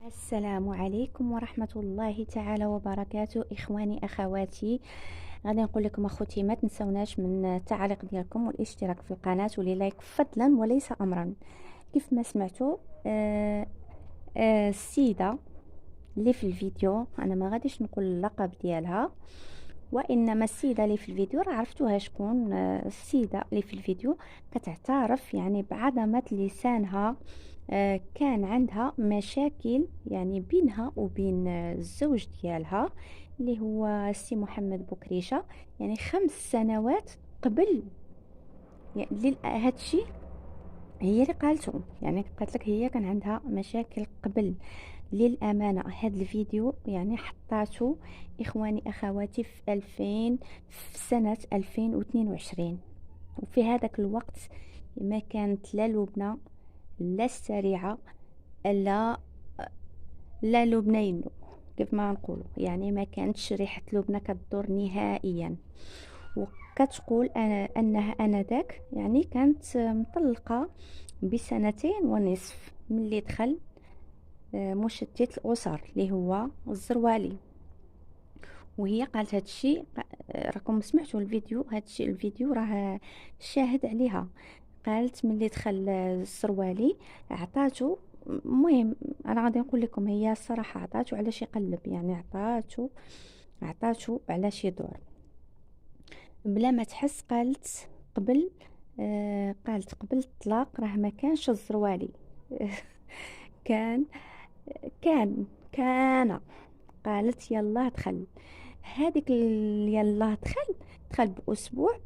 السلام عليكم ورحمة الله تعالى وبركاته. إخواني أخواتي، غادي نقول لكم أخوتي ما تنسوناش من التعليق ديالكم والاشتراك في القناة لايك فضلا وليس أمرا. كيف ما سمعتوا السيدة اللي في الفيديو، أنا ما غاديش نقول اللقب ديالها، وإنما السيدة اللي في الفيديو راه عرفتوها شكون. السيدة اللي في الفيديو كتعترف يعني بعظمة لسانها. كان عندها مشاكل يعني بينها وبين الزوج ديالها اللي هو السي محمد بوكريشة، يعني 5 سنوات قبل. يعني هادشي هي اللي قالته، يعني قالت لك هي كان عندها مشاكل قبل. للأمانة هذا الفيديو يعني حطاته إخواني أخواتي في 2000، في سنة 2022، وفي هذاك الوقت ما كانت لا لبنى لا السريعة لا لبنى كيف ما نقولوا، يعني ما كانتش ريحة لبنى كتدور نهائيا. وكتقول أنها أنذاك يعني كانت مطلقة ب2.5 سنين ملي دخل مشتت الأسر اللي هو الزروالي. وهي قالت هادشي، راكم سمعتوا الفيديو، هادشي الفيديو راه شاهد عليها. قالت ملي دخل السروالي عطاتو، المهم انا غادي نقول لكم هي الصراحه عطاتو على شي قلب، يعني عطاتو على شي دور بلا ما تحس. قبل قالت قبل الطلاق راه ما كانش الزروالي كان كان قالت يلا دخل. هذيك يلا دخل باسبوع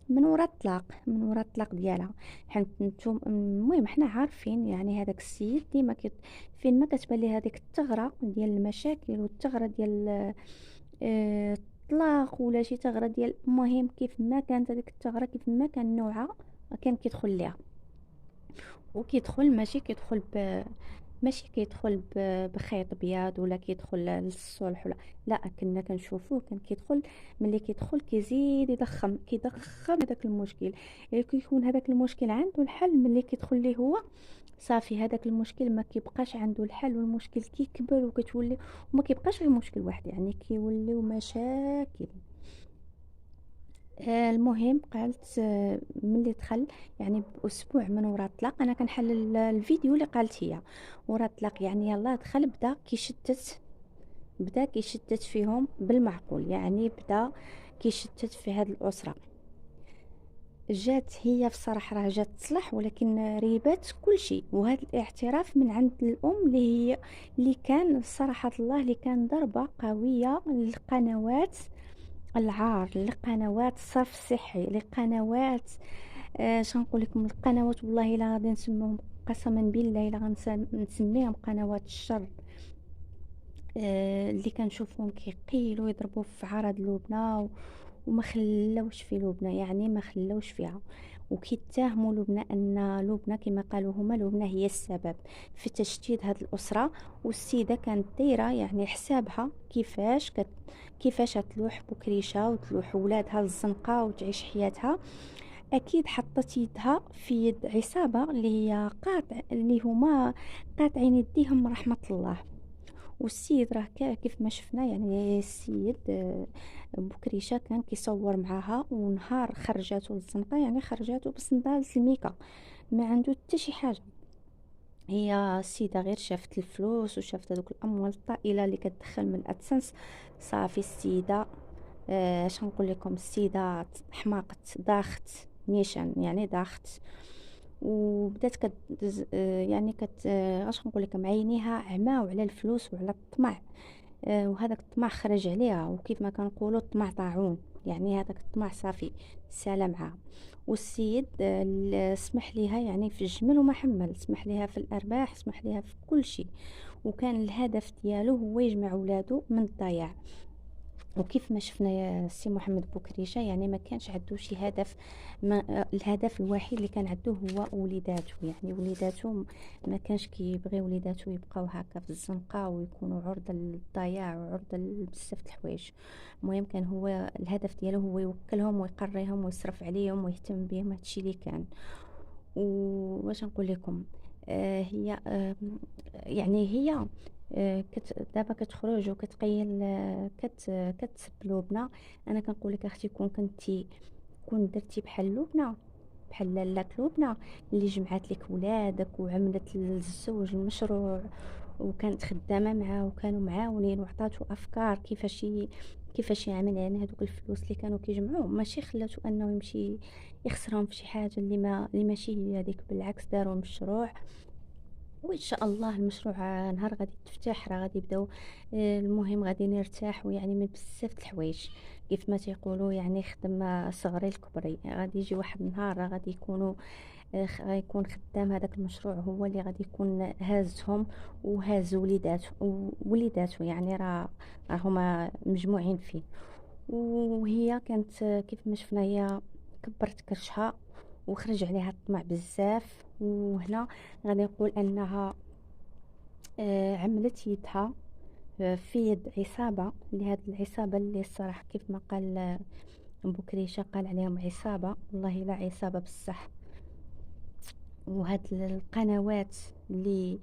من ورا الطلاق، ديالها. حيت نتوما المهم حنا عارفين يعني هذاك السيد ديما فين ما كتبان ليه هذيك الثغره ديال المشاكل والثغره ديال الطلاق ولا شي ثغره ديال، المهم كيف ما كانت هذيك الثغره كيف ما كان نوعها كان كيدخل ليها. وكيدخل ماشي كيدخل بخيط بياض ولا كيدخل للصلح ولا لا، كنا كنشوفوه كان كيدخل، ملي كيدخل كيزيد كيضخم هذاك المشكل. يعني كيكون هذاك المشكل عنده الحل، ملي كيدخل ليه هو صافي هذاك المشكل ما كيبقاش عنده الحل، والمشكل كيكبر وكتولي وما كيبقاش غير مشكل واحد، يعني كيوليو مشاكل. المهم قالت ملي دخل يعني باسبوع من ورا الطلاق، انا كنحلل الفيديو اللي قالت هي ورا الطلاق، يعني يلا دخل بدا كيشتت فيهم بالمعقول، يعني بدا كيشتت في هذه الاسره. جات هي في صراحه راه جات تصلح، ولكن ريبات كل شيء. وهذا الاعتراف من عند الام اللي كان صراحه الله اللي كان ضربه قويه للقنوات العار، لقنوات صرف صحي، لقنوات شنقول لكم القنوات والله الا غادي نسميهم قسما بالله الا غنسميهم قنوات الشر. اللي كنشوفهم كيقيلوا يضربوا في عرض لبنى وما خلاوش في لبنى، يعني ما خلاوش فيها. وكيتهموا لبنى ان لبنى كما قالوا هما لبنى هي السبب في تشتيت هذه الاسره. والسيده كانت دايره يعني حسابها كيفاش تلوح بكريشه وتلوح ولادها للزنقه وتعيش حياتها. اكيد حطت يدها في يد عصابه اللي هما قاطعين يديهم من رحمه الله. والسيد راه كيف ما شفنا، يعني السيد بكريشة كان كيصور معاها، ونهار خرجاتو للزنقة يعني خرجاتو بصندالة الميكا، ما عنده حتى شي حاجة. هي السيدة غير شافت الفلوس وشافت هذوك الأموال الطائلة اللي كتدخل من الأدسنس، صافي السيدة اش نقول لكم، السيدة حماقت، ضاخت نيشان، يعني ضاخت. وبدات يعني اش نقول لكم، عينيها عماو على الفلوس وعلى الطمع. وهذاك الطمع خرج عليها، وكيف ما كنقولوا الطمع طاعون، يعني هذاك الطمع صافي سالا معها. والسيد سمح ليها يعني في الجمل وما حمل، سمح ليها في الارباح، سمح ليها في كل شيء. وكان الهدف ديالو هو يجمع ولاده من الضياع. وكيف ما شفنا يا سي محمد بوكريشة، يعني ما كانش عنده شي هدف، ما الهدف الوحيد اللي كان عنده هو وليداته. يعني وليداته ما كانش كيبغي وليداته يبقاو هكا في الزنقة ويكونوا عرضة للضياع وعرضة لبزاف د الحوايج. المهم كان هو الهدف ديالو هو يوكلهم ويقريهم ويصرف عليهم ويهتم بهم، هادشي اللي كان. واش نقول لكم، هي يعني هي دابا كتخرج وكتقيل، كتسب لبنى. انا كنقول لك اختي، كون درتي بحال لبنى، بحال لاله لبنى اللي جمعات لك ولادك وعملت للزوج المشروع وكانت خدامه معاه وكانوا معاونين وعطاتو افكار كيفاش يعمل، يعني هذوك الفلوس اللي كانوا كيجمعوه ماشي خلاتو انه يمشي يخسرهم في شي حاجه اللي ماشي هي هذيك، بالعكس داروا مشروع. وان شاء الله المشروع نهار غادي تفتح راه غادي يبداو. المهم غادي نرتاحوا يعني من بزاف د الحوايج، كيف ما تيقولوا يعني خدم صغري الكبري. غادي يجي واحد النهار راه غادي يكونوا غيكون خدام هذاك المشروع هو اللي غادي يكون هازهم وهاز وليداته يعني راه هما مجموعين فيه. وهي كانت كيف ما شفنا هي كبرت كرشها وخرج عليها الطمع بزاف. وهنا غادي نقول انها عملت يدها في يد عصابة، لهاد العصابة اللي الصراحة كيف ما قال بكريشة قال عليهم عصابة، والله لا عصابة بصح. وهاد القنوات اللي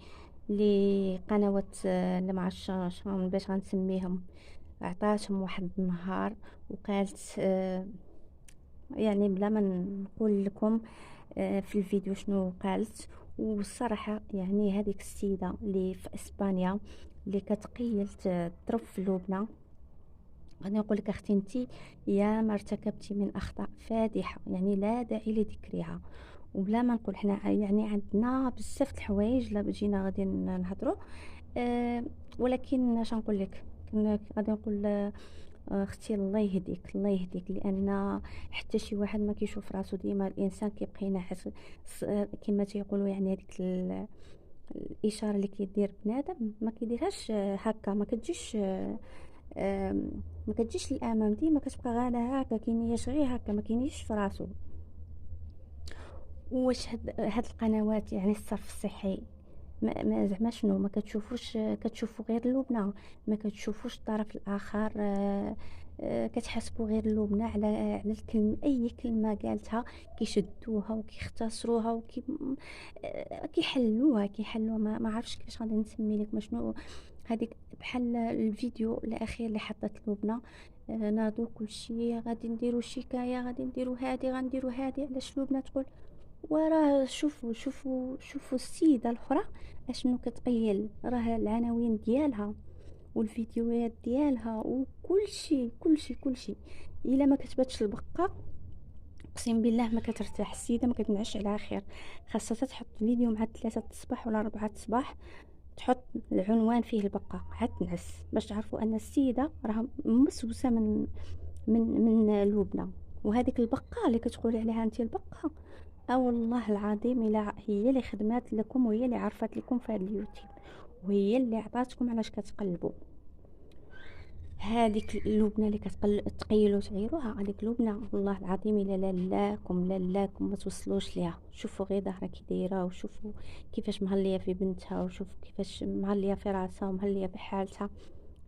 قنوات اللي معرفتش شلون باش غنسميهم، عطاتهم واحد النهار وقالت يعني بلا ما نقول لكم في الفيديو شنو قالت. والصراحة يعني هذيك السيدة اللي في اسبانيا اللي كتقيل تضرب في لبنى، غادي نقول لك اختي انتي يا ما ارتكبتي من اخطاء فادحة يعني لا داعي لذكرها. وبلا ما نقول حنا يعني عندنا بزاف د الحوايج لا جينا غادي نهضروا. ولكن اش نقول لك، غادي نقول اختي الله يهديك الله يهديك، لان حتى شي واحد ما كيشوف راسو، ديما الانسان كيبقى ينعس كما تيقولوا يعني هذيك الاشاره اللي كيدير بنادم ما كيديرهاش هكا، ما كتجيش للامام، ديما كتبقى غاده هكا كينيش غير هكا ما كينيش في راسو. واش هاد القنوات يعني الصرف الصحي ما زعما شنو ما كتشوفوش، كتشوفوا غير اللبنه، ما كتشوفوش الطرف الاخر. كتحسبوا غير اللبنه على الكلمه، اي كلمه قالتها كيشدوها وكيختصروها كيحلوها ما عرفتش كيفاش غادي نسمي لك ما شنو. هذيك بحال الفيديو الاخير اللي حطت لبنى، ناضوا كلشي غادي نديروا شكايه، غادي نديروا هادي غنديروا هادي، علاش لبنى تقول. وراه شوفوا السيدة الأخرى اشنو كتقيل، راه العناوين ديالها والفيديوهات ديالها وكل شي. الا ما كتباتش البقة اقسم بالله ما كترتاح السيدة، ما كتنعش على خير. خاصها تحط فيديو مع 3 الصباح ولا 4 الصباح، تحط العنوان فيه البقة عاد تنعس، باش تعرفوا ان السيدة راه مسوسة من لبنى. وهذيك البقة اللي كتقولي عليها انت البقة، والله العظيم الا هي اللي خدمات لكم وهي اللي عرفت لكم في هذا اليوتيوب وهي اللي عطاتكم علاش كتقلبوا. هذيك لبنى اللي تقيلوا تعيروها، هذيك لبنى والله العظيم الا لالاكم ما توصلوش ليها. شوفوا غير ظهرها كي دايره، وشوفوا كيفاش مهليه في بنتها، وشوفوا كيفاش مهليه في راسها ومهليه في حالتها،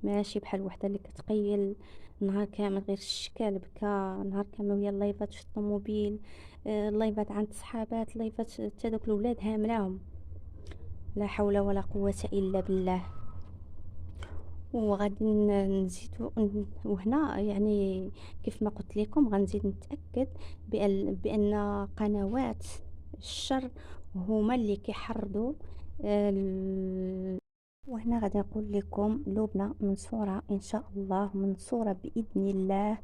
ماشي بحال وحده اللي كتقيل نهار كامل غير الشكال بكا، نهار كامل وهي اللايفات في الطوموبيل، اللايفات عند صحابات، اللايفات حتى دوك الولاد هاملاهم. لا حول ولا قوة الا بالله. وغادي نزيدو وهنا يعني كيف ما قلت لكم غنزيد نتاكد بان قنوات الشر هما اللي كيحرضوا. وهنا غادي نقول لكم لبنى منصورة ان شاء الله، منصورة باذن الله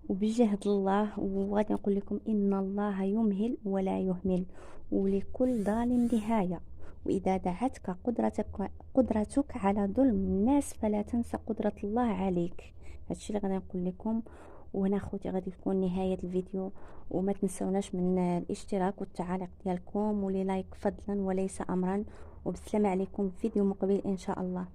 وبجهد الله. وغادي نقول لكم ان الله يمهل ولا يهمل، ولكل ظالم نهاية. واذا دعتك قدرتك على ظلم الناس فلا تنسى قدرة الله عليك. هادشي اللي غادي نقول لكم. وهنا خوتي غادي تكون نهاية الفيديو، وما تنسوناش من الاشتراك والتعاليق ديالكم ولي لايك فضلا وليس امرا. وبالسلامة عليكم في فيديو مقبل ان شاء الله.